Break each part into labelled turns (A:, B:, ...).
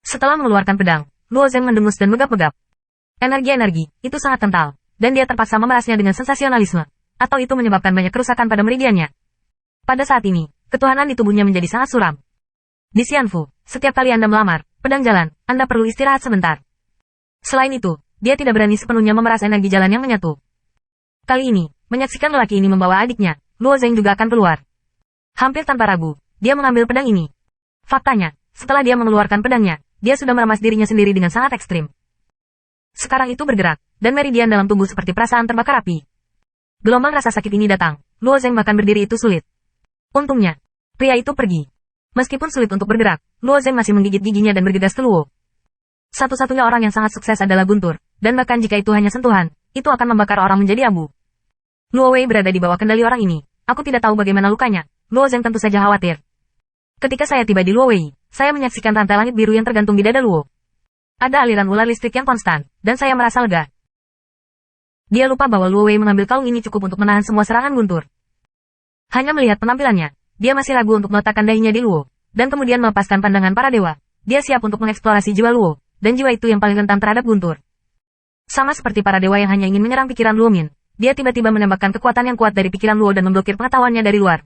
A: Setelah mengeluarkan pedang, Luo Zeng mendengus dan megap-megap. Energi-energi, itu sangat kental, dan dia terpaksa memerasnya dengan sensasionalisme. Atau itu menyebabkan banyak kerusakan pada meridiannya. Pada saat ini, ketuhanan di tubuhnya menjadi sangat suram. Di Xianfu, setiap kali Anda melamar, pedang jalan, Anda perlu istirahat sebentar. Selain itu, dia tidak berani sepenuhnya memeras energi jalan yang menyatu. Kali ini, menyaksikan lelaki ini membawa adiknya, Luo Zeng juga akan keluar. Hampir tanpa ragu, dia mengambil pedang ini. Faktanya, setelah dia mengeluarkan pedangnya, dia sudah meremas dirinya sendiri dengan sangat ekstrim. Sekarang itu bergerak, dan meridian dalam tubuh seperti perasaan terbakar api. Gelombang rasa sakit ini datang, Luo Zeng bahkan berdiri itu sulit. Untungnya, pria itu pergi. Meskipun sulit untuk bergerak, Luo Zeng masih menggigit giginya dan bergegas ke Luo. Satu-satunya orang yang sangat sukses adalah guntur, dan bahkan jika itu hanya sentuhan, itu akan membakar orang menjadi abu. Luo Wei berada di bawah kendali orang ini, aku tidak tahu bagaimana lukanya, Luo Zeng tentu saja khawatir. Ketika saya tiba di Luo Wei, saya menyaksikan rantai langit biru yang tergantung di dada Luo. Ada aliran ular listrik yang konstan, dan saya merasa lega. Dia lupa bahwa Luo Wei mengambil kalung ini cukup untuk menahan semua serangan guntur. Hanya melihat penampilannya, dia masih ragu untuk meletakkan dahinya di Luo, dan kemudian melepaskan pandangan para dewa. Dia siap untuk mengeksplorasi jiwa Luo, dan jiwa itu yang paling rentan terhadap guntur. Sama seperti para dewa yang hanya ingin menyerang pikiran Luo Min, dia tiba-tiba menembakkan kekuatan yang kuat dari pikiran Luo dan memblokir pengetahuannya dari luar.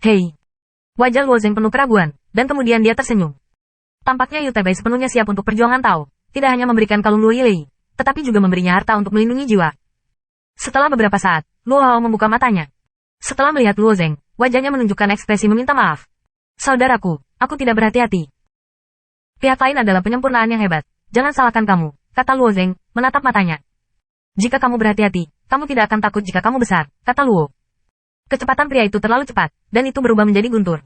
A: Hei! Wajah Luo Zeng penuh keraguan, dan kemudian dia tersenyum. Tampaknya Yu Tebei sepenuhnya siap untuk perjuangan Tao, tidak hanya memberikan kalung Luo Yilei, tetapi juga memberinya harta untuk melindungi jiwa. Setelah beberapa saat, Luo Hao membuka matanya. Setelah melihat Luo Zeng, wajahnya menunjukkan ekspresi meminta maaf. Saudaraku, aku tidak berhati-hati. Pihak lain adalah penyempurnaan yang hebat. Jangan salahkan kamu, kata Luo Zeng, menatap matanya. Jika kamu berhati-hati, kamu tidak akan takut jika kamu besar, kata Luo. Kecepatan pria itu terlalu cepat, dan itu berubah menjadi guntur.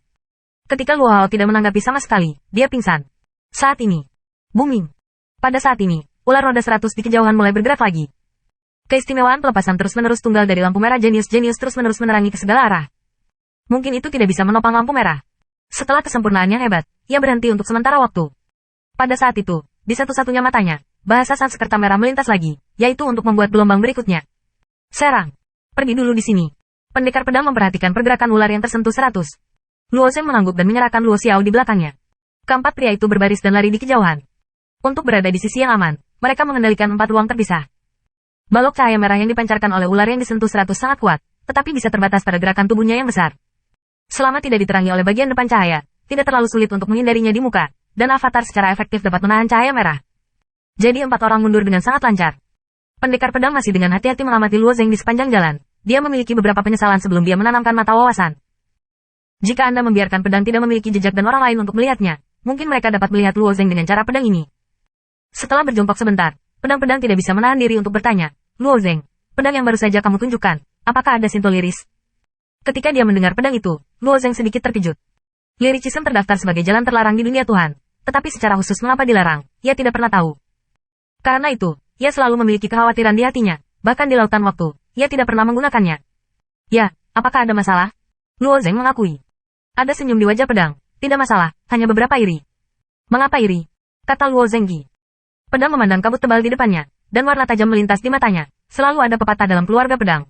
A: Ketika Luo Hao tidak menanggapi sama sekali, dia pingsan. Saat ini, booming. Pada saat ini, ular roda 100 di kejauhan mulai bergerak lagi. Keistimewaan pelepasan terus-menerus tunggal dari lampu merah jenius-jenius terus-menerus menerangi ke segala arah. Mungkin itu tidak bisa menopang lampu merah. Setelah kesempurnaan yang hebat, ia berhenti untuk sementara waktu. Pada saat itu, di satu-satunya matanya, bahasa Sanskerta merah melintas lagi, yaitu untuk membuat gelombang berikutnya. Serang. Pergi dulu di sini. Pendekar pedang memperhatikan pergerakan ular yang tersentuh 100. Luo Zeng mengangguk dan menyerahkan Luo Xiao di belakangnya. Keempat pria itu berbaris dan lari di kejauhan. Untuk berada di sisi yang aman, mereka mengendalikan 4 ruang terpisah. Balok cahaya merah yang dipancarkan oleh ular yang disentuh 100 sangat kuat, tetapi bisa terbatas pada gerakan tubuhnya yang besar. Selama tidak diterangi oleh bagian depan cahaya, tidak terlalu sulit untuk menghindarinya di muka, dan avatar secara efektif dapat menahan cahaya merah. Jadi 4 orang mundur dengan sangat lancar. Pendekar pedang masih dengan hati-hati mengamati Luo Zeng di sepanjang jalan. Dia memiliki beberapa penyesalan sebelum dia menanamkan mata wawasan. Jika Anda membiarkan pedang tidak memiliki jejak dan orang lain untuk melihatnya, mungkin mereka dapat melihat Luo Zeng dengan cara pedang ini. Setelah berjongkok sebentar, pedang-pedang tidak bisa menahan diri untuk bertanya, Luo Zeng, pedang yang baru saja kamu tunjukkan, apakah ada sinto liris? Ketika dia mendengar pedang itu, Luo Zeng sedikit terkejut. Lyricism terdaftar sebagai jalan terlarang di dunia Tuhan, tetapi secara khusus mengapa dilarang, ia tidak pernah tahu. Karena itu, ia selalu memiliki kekhawatiran di hatinya, bahkan di lautan waktu, ia tidak pernah menggunakannya. Ya, apakah ada masalah? Luo Zeng mengakui. Ada senyum di wajah pedang. Tidak masalah, hanya beberapa iri. Mengapa iri? Kata Luo Zenggi. Pedang memandang kabut tebal di depannya, dan warna tajam melintas di matanya. Selalu ada pepatah dalam keluarga pedang.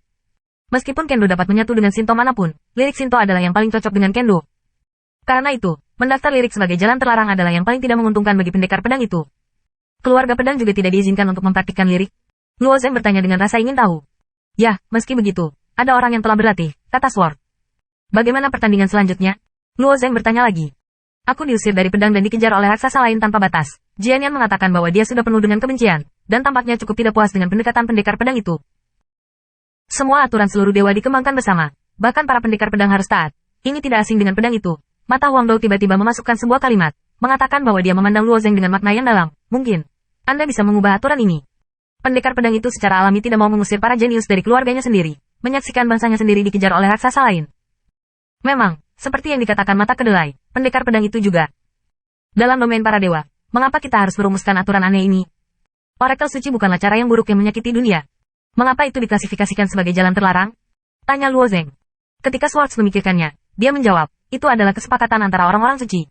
A: Meskipun Kendo dapat menyatu dengan Shinto manapun, lirik Shinto adalah yang paling cocok dengan Kendo. Karena itu, mendaftar lirik sebagai jalan terlarang adalah yang paling tidak menguntungkan bagi pendekar pedang itu. Keluarga pedang juga tidak diizinkan untuk mempraktikkan lirik. Luo Zeng bertanya dengan rasa ingin tahu. Ya, meski begitu, ada orang yang telah berlatih, kata Sword. Bagaimana pertandingan selanjutnya? Luo Zeng bertanya lagi. Aku diusir dari pedang dan dikejar oleh raksasa lain tanpa batas. Jian Yan mengatakan bahwa dia sudah penuh dengan kebencian, dan tampaknya cukup tidak puas dengan pendekatan pendekar pedang itu. Semua aturan seluruh dewa dikembangkan bersama. Bahkan para pendekar pedang harus taat. Ini tidak asing dengan pedang itu. Mata Huang Dou tiba-tiba memasukkan sebuah kalimat, mengatakan bahwa dia memandang Luo Zeng dengan makna yang dalam. Mungkin Anda bisa mengubah aturan ini. Pendekar pedang itu secara alami tidak mau mengusir para jenius dari keluarganya sendiri, menyaksikan bangsanya sendiri dikejar oleh raksasa lain. Memang, seperti yang dikatakan mata kedelai, pendekar pedang itu juga. Dalam domain para dewa, mengapa kita harus merumuskan aturan aneh ini? Orakel suci bukanlah cara yang buruk yang menyakiti dunia. Mengapa itu diklasifikasikan sebagai jalan terlarang? Tanya Luo Zeng. Ketika Swords memikirkannya, dia menjawab, itu adalah kesepakatan antara orang-orang suci.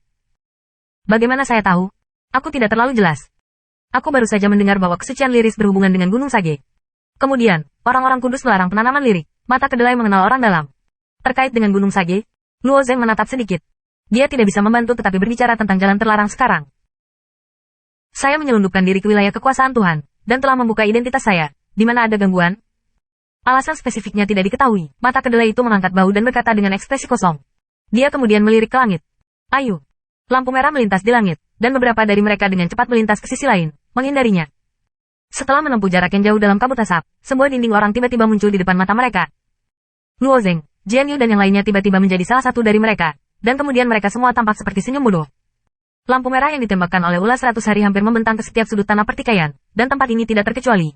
A: Bagaimana saya tahu? Aku tidak terlalu jelas. Aku baru saja mendengar bahwa kesucian liris berhubungan dengan Gunung Sage. Kemudian, orang-orang kudus melarang penanaman lirik. Mata kedelai mengenal orang dalam. Terkait dengan Gunung Sage, Luo Zeng menatap sedikit. Dia tidak bisa membantu tetapi berbicara tentang jalan terlarang sekarang. Saya menyelundupkan diri ke wilayah kekuasaan Tuhan, dan telah membuka identitas saya. Di mana ada gangguan? Alasan spesifiknya tidak diketahui. Mata kedelai itu mengangkat bahu dan berkata dengan ekspresi kosong. Dia kemudian melirik ke langit. Ayo. Lampu merah melintas di langit, dan beberapa dari mereka dengan cepat melintas ke sisi lain, menghindarinya. Setelah menempuh jarak yang jauh dalam kabut asap, sebuah dinding orang tiba-tiba muncul di depan mata mereka. Luo Zeng, Jian Yu dan yang lainnya tiba-tiba menjadi salah satu dari mereka, dan kemudian mereka semua tampak seperti senyum bodoh. Lampu merah yang ditembakkan oleh ulas 100 hari hampir membentang ke setiap sudut tanah pertikaian, dan tempat ini tidak terkecuali.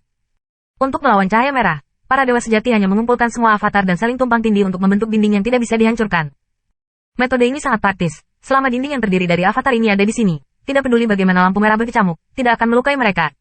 A: Untuk melawan cahaya merah, para dewa sejati hanya mengumpulkan semua avatar dan saling tumpang tindih untuk membentuk dinding yang tidak bisa dihancurkan. Metode ini sangat praktis. Selama dinding yang terdiri dari avatar ini ada di sini, tidak peduli bagaimana lampu merah berkecamuk, tidak akan melukai mereka.